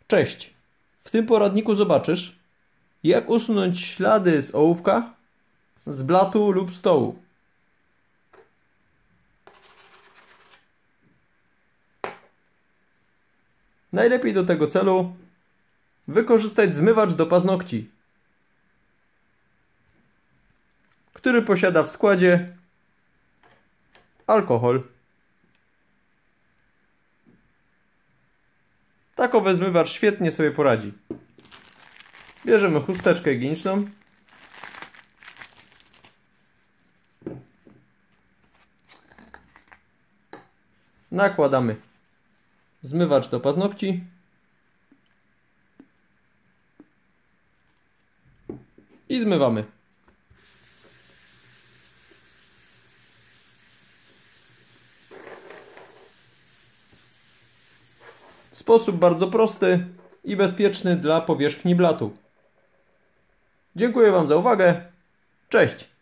Cześć! W tym poradniku zobaczysz, jak usunąć ślady z ołówka, z blatu lub stołu. Najlepiej do tego celu wykorzystać zmywacz do paznokci, który posiada w składzie alkohol. Takowy zmywacz świetnie sobie poradzi. Bierzemy chusteczkę higieniczną. Nakładamy zmywacz do paznokci. I zmywamy. Sposób bardzo prosty i bezpieczny dla powierzchni blatu. Dziękuję Wam za uwagę. Cześć!